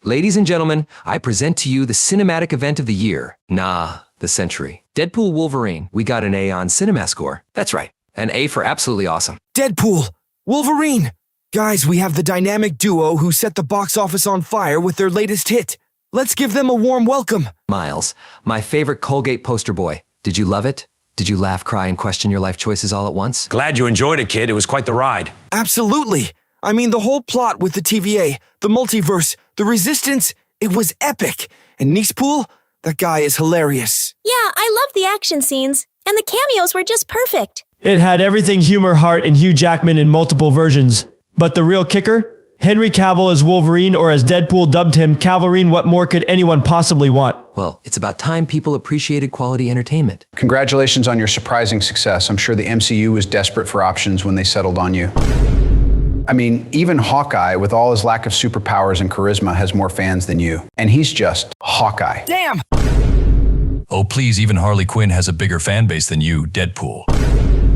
Ladies and gentlemen, I present to you the cinematic event of the year. Nah, the century. Deadpool Wolverine. We got an A on Cinema Score. That's right. An A for absolutely awesome. Deadpool! Wolverine! Guys, we have the dynamic duo who set the box office on fire with their latest hit. Let's give them a warm welcome. Miles, my favorite Colgate poster boy. Did you love it? Did you laugh, cry, and question your life choices all at once? Glad you enjoyed it, kid. It was quite the ride. Absolutely. I mean, the whole plot with the TVA, the multiverse, the resistance, it was epic. And Nicepool, that guy is hilarious. Yeah, I loved the action scenes, and the cameos were just perfect. It had everything humor, heart, and Hugh Jackman in multiple versions. But the real kicker? Henry Cavill as Wolverine, or as Deadpool dubbed him, Calverine. What more could anyone possibly want? Well, it's about time people appreciated quality entertainment. Congratulations on your surprising success. I'm sure the MCU was desperate for options when they settled on you. I mean, even Hawkeye, with all his lack of superpowers and charisma, has more fans than you. And he's just Hawkeye. Damn! Oh, please, even Harley Quinn has a bigger fan base than you, Deadpool.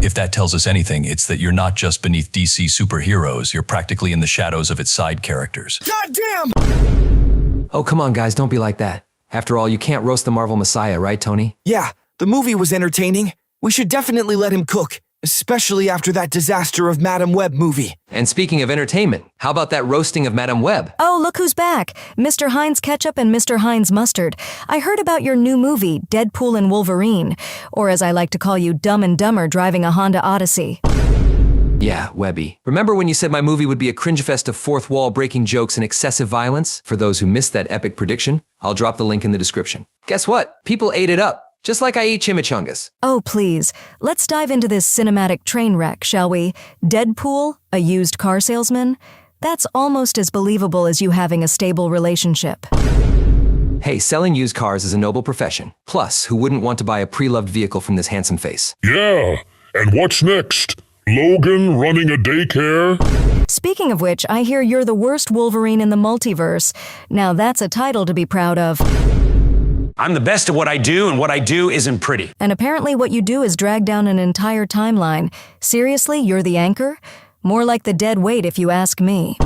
If that tells us anything, it's that you're not just beneath DC superheroes, you're practically in the shadows of its side characters. God damn! Oh, come on, guys, don't be like that. After all, you can't roast the Marvel Messiah, right, Tony? Yeah, the movie was entertaining. We should definitely let him cook, especially after that disaster of Madam Web movie. And speaking of entertainment, how about that roasting of Madam Web? Oh, look who's back. Mr. Heinz Ketchup and Mr. Heinz Mustard. I heard about your new movie, Deadpool and Wolverine. Or as I like to call you, Dumb and Dumber driving a Honda Odyssey. Yeah, Webby. Remember when you said my movie would be a cringe fest of fourth wall breaking jokes and excessive violence? For those who missed that epic prediction, I'll drop the link in the description. Guess what? People ate it up. Just like I eat chimichangas. Oh, please. Let's dive into this cinematic train wreck, shall we? Deadpool, a used car salesman? That's almost as believable as you having a stable relationship. Hey, selling used cars is a noble profession. Plus, who wouldn't want to buy a pre-loved vehicle from this handsome face? Yeah, and what's next? Logan running a daycare? Speaking of which, I hear you're the worst Wolverine in the multiverse. Now that's a title to be proud of. I'm the best at what I do, and what I do isn't pretty. And apparently what you do is drag down an entire timeline. Seriously, you're the anchor? More like the dead weight if you ask me.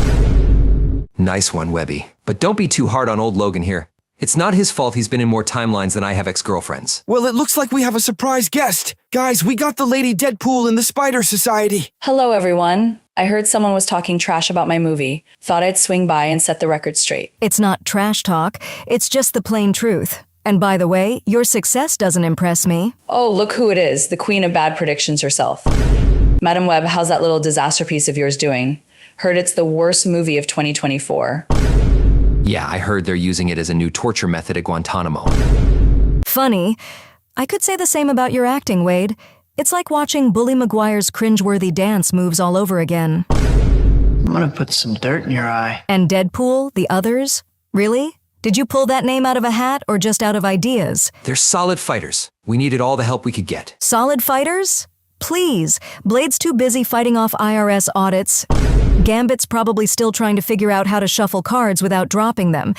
Nice one, Webby. But don't be too hard on old Logan here. It's not his fault he's been in more timelines than I have ex-girlfriends. Well, it looks like we have a surprise guest. Guys, we got the Lady Deadpool in the Spider Society. Hello, everyone. I heard someone was talking trash about my movie. Thought I'd swing by and set the record straight. It's not trash talk. It's just the plain truth. And by the way, your success doesn't impress me. Oh, look who it is, the queen of bad predictions herself. Madam Web, how's that little disaster piece of yours doing? Heard it's the worst movie of 2024. Yeah, I heard they're using it as a new torture method at Guantanamo. Funny. I could say the same about your acting, Wade. It's like watching Bully Maguire's cringeworthy dance moves all over again. I'm gonna put some dirt in your eye. And Deadpool, the others? Really? Did you pull that name out of a hat or just out of ideas? They're solid fighters. We needed all the help we could get. Solid fighters? Please. Blade's too busy fighting off IRS audits. Gambit's probably still trying to figure out how to shuffle cards without dropping them.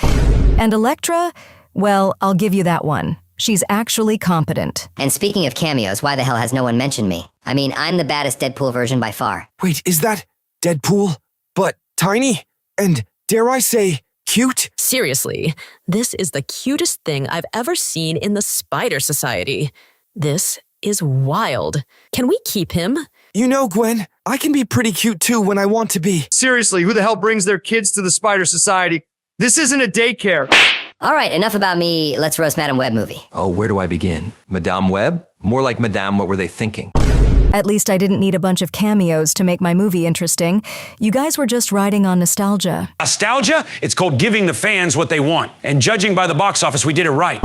And Elektra? Well, I'll give you that one. She's actually competent. And speaking of cameos, why the hell has no one mentioned me? I mean, I'm the baddest Deadpool version by far. Wait, is that Deadpool? But tiny? And dare I say, cute? Seriously, this is the cutest thing I've ever seen in the Spider Society. This is wild. Can we keep him? You know, Gwen, I can be pretty cute too when I want to be. Seriously, who the hell brings their kids to the Spider Society? This isn't a daycare. All right, enough about me. Let's roast Madam Web movie. Oh, where do I begin? Madame Web? More like Madame, what were they thinking? At least I didn't need a bunch of cameos to make my movie interesting. You guys were just riding on nostalgia. Nostalgia? It's called giving the fans what they want. And judging by the box office, we did it right.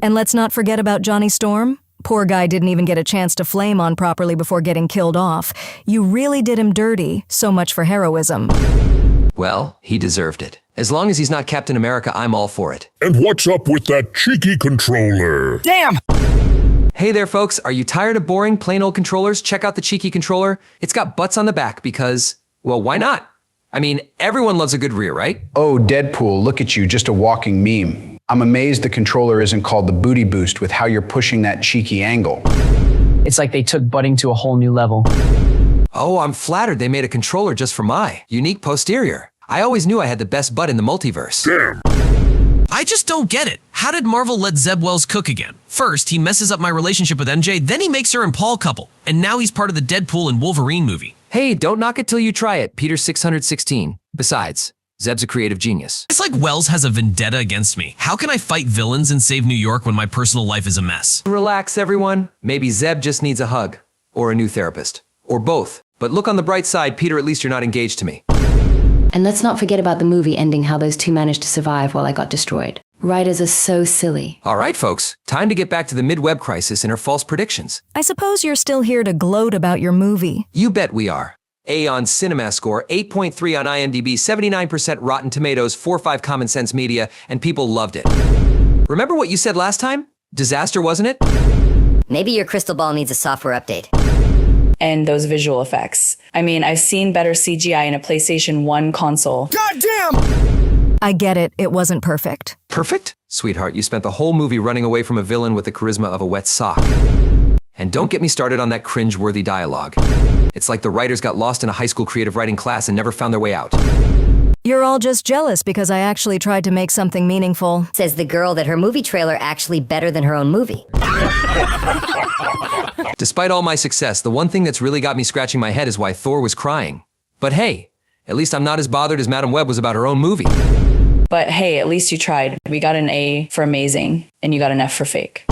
And let's not forget about Johnny Storm. Poor guy didn't even get a chance to flame on properly before getting killed off. You really did him dirty. So much for heroism. Well, he deserved it. As long as he's not Captain America, I'm all for it. And what's up with that cheeky controller? Damn! Hey there, folks. Are you tired of boring, plain old controllers? Check out the cheeky controller. It's got butts on the back because, well, why not? I mean, everyone loves a good rear, right? Oh, Deadpool, look at you, just a walking meme. I'm amazed the controller isn't called the booty boost with how you're pushing that cheeky angle. It's like they took butting to a whole new level. Oh, I'm flattered they made a controller just for my unique posterior. I always knew I had the best butt in the multiverse. Damn. I just don't get it. How did Marvel let Zeb Wells cook again? First, he messes up my relationship with MJ, then he makes her and Paul couple, and now he's part of the Deadpool and Wolverine movie. Hey, don't knock it till you try it, Peter 616. Besides, Zeb's a creative genius. It's like Wells has a vendetta against me. How can I fight villains and save New York when my personal life is a mess? Relax, everyone. Maybe Zeb just needs a hug. Or a new therapist. Or both. But look on the bright side, Peter, at least you're not engaged to me. And let's not forget about the movie ending how those two managed to survive while I got destroyed. Writers are so silly. All right, folks. Time to get back to the mid-web crisis and her false predictions. I suppose you're still here to gloat about your movie. You bet we are. A on CinemaScore, 8.3 on IMDb, 79% Rotten Tomatoes, 4.5 Common Sense Media, and people loved it. Remember what you said last time? Disaster, wasn't it? Maybe your crystal ball needs a software update. And those visual effects. I mean, I've seen better CGI in a PlayStation 1 console. Goddamn! I get it, it wasn't perfect. Perfect? Sweetheart, you spent the whole movie running away from a villain with the charisma of a wet sock. And don't get me started on that cringe-worthy dialogue. It's like the writers got lost in a high school creative writing class and never found their way out. You're all just jealous because I actually tried to make something meaningful. Says the girl that her movie trailer actually better than her own movie. Despite all my success, the one thing that's really got me scratching my head is why Thor was crying. But hey, at least I'm not as bothered as Madam Web was about her own movie. But hey, at least you tried. We got an A for amazing, and you got an F for fake.